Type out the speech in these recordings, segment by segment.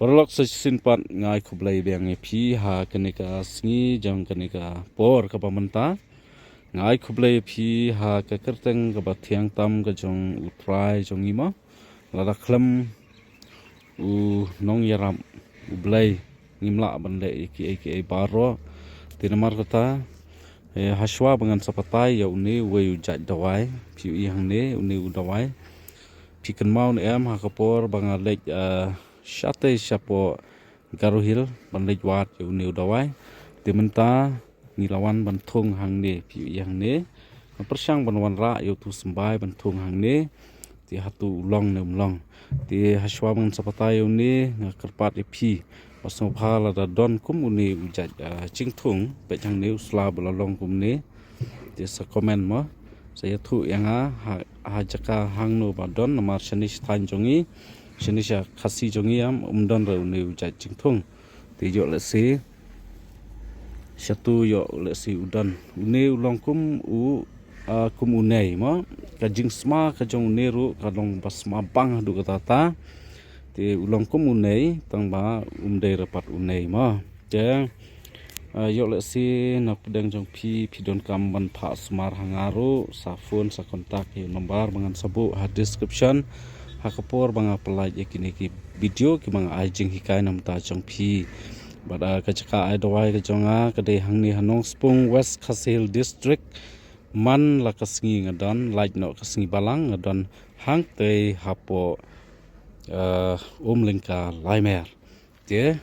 Berlok sesimpat ngai kublai biang pi ha kenika singi jang kenika por ke pamenta ngai kublai pi ha ke kerteng ke batiang tam ke jong utrai jong ima lada klem u nong yaram ublai ngimla bande iki baro tinamar kota haswa dengan sapatai ya uni we ujat dawai pi yang ne uni udawai pi kenmau ne am ha kapor bangalek Shate siapo garuhil banlej wat uni udawai dimenta nilawan bantung hang ne pi yang ne persang banwan ra yo tu sembai bantung hang ne ti hatu long ne umlong ti haswa bang sapatai uni ngakerpat pi pasong phala da don kum uni ujat chingthung pe jang ne usla belalong kum ne ti sa komen mo saya tu yang ha jaka hang no badon nomor senis tanjongi Indonesia kasih jongi am umdan ra uni ujat jingthung ti yo le si satu yo le si udan uni ulong kum kum unai ma ka jing sma ka jong uni ru ka long basma bang du ka ta ti ulong kum unai tang ba umdai rapat unai ma je yo le si na pedang jong pidon kam ban pha smar hangaru sa phone sa kontak yo nomor bangan sabu ha description hakapor banga pelaj yakini ki video ki banga ajing hikai nam ta jong pi bada kachaka ai dawai ka jonga kade hangni hanong spung west khasil district man la kasngi ngadon like no kasngi balang ngadon hang te hapo umlingka laimer te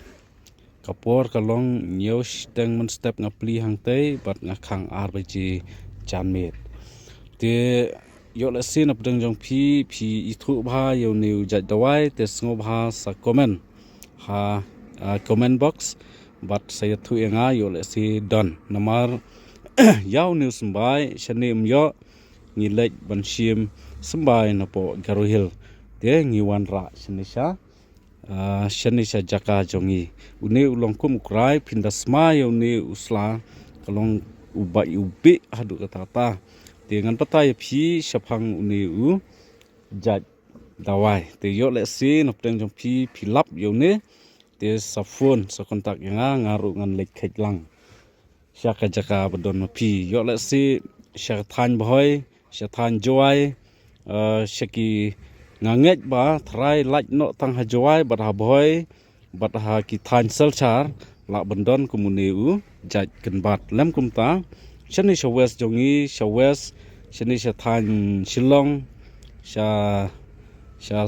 kapor kalong nyos teng men step ngapli hang te bat ngakhang arbiji janmet te yo le sin ap dang jong pi ithu bha yo new jat dawai te sngo bha sa comment ha comment box but saya thu enga yo le si don namar yaw new sembai shanim yo ngilek ban shim sembai na po garuhil te ngiwan ra shanisha jaka jongi uni ulong kum krai pindasma yo ni usla kalong ubi hadu kata dengan petai pi syapang uni jat dawai te yo le si nopteng jong pi lap yo ne te sa phone sa kontak yang ngaru ngan lek khek lang syaka jaka bedon pi yo le si syak than boy syak than joai syaki nganget ba thrai lak no tang ha joai bat ha boy bat ha ki than selchar la bendon kumuni jat kenbat lem kumta Shani Shawes jongi Shawes shani Shathan Shillong sha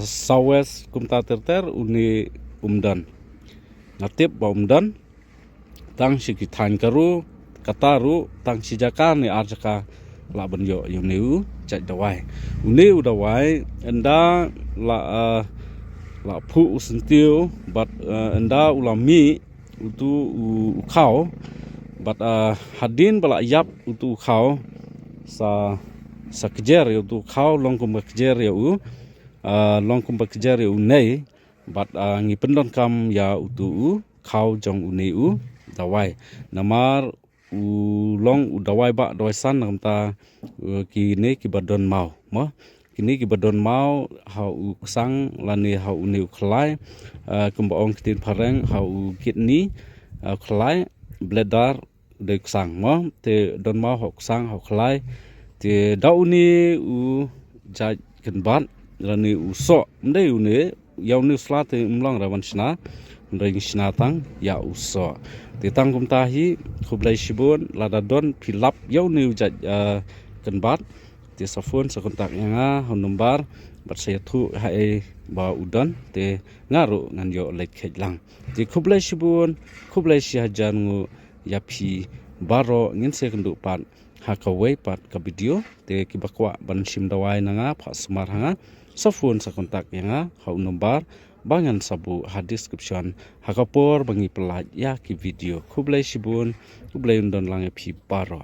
Sawes kumta terter uni umdan natip ba umdan tang shikithan karu kataru tang sijaka ni arjaka la banyo yuniu jat dawai uni udawai enda la phu usentiu but enda ulami utu ukau but hadin bala yap utu khau sa kejer utu khau longkum kejer u longkum kejer u nei but ngi pendon kam ya utu khau jong uni dawai namar long dawai ba dawai san nam ta ki ne ki badon mau mo kini ki badon mau hau sang lani hau uni khlai kumbaong tin pareng hau kidney khlai bledar de sang mo te don ma hok sang hok lai te dauni jat kenbat rani uso ndai une yaw ni sla te umlang rawan sna ndai sna tang ya uso te tang kum tahi khublai shibun lada don philap yaw ni jat kenbat te safun sa kontak nga honumbar bat saya thu hai ba udan te ngaru ngan yo lek khejlang te khublai shibun khublai shajan ngu yapi baro ngin se kendu pat hakawai pat ka video te kibakwa ban sim dawai nanga pha smar hanga sa phone sa kontak yanga hau number bangan sabu ha description hakapor bangi pelaj ya ki video khublai sibun khublai undon lang pi baro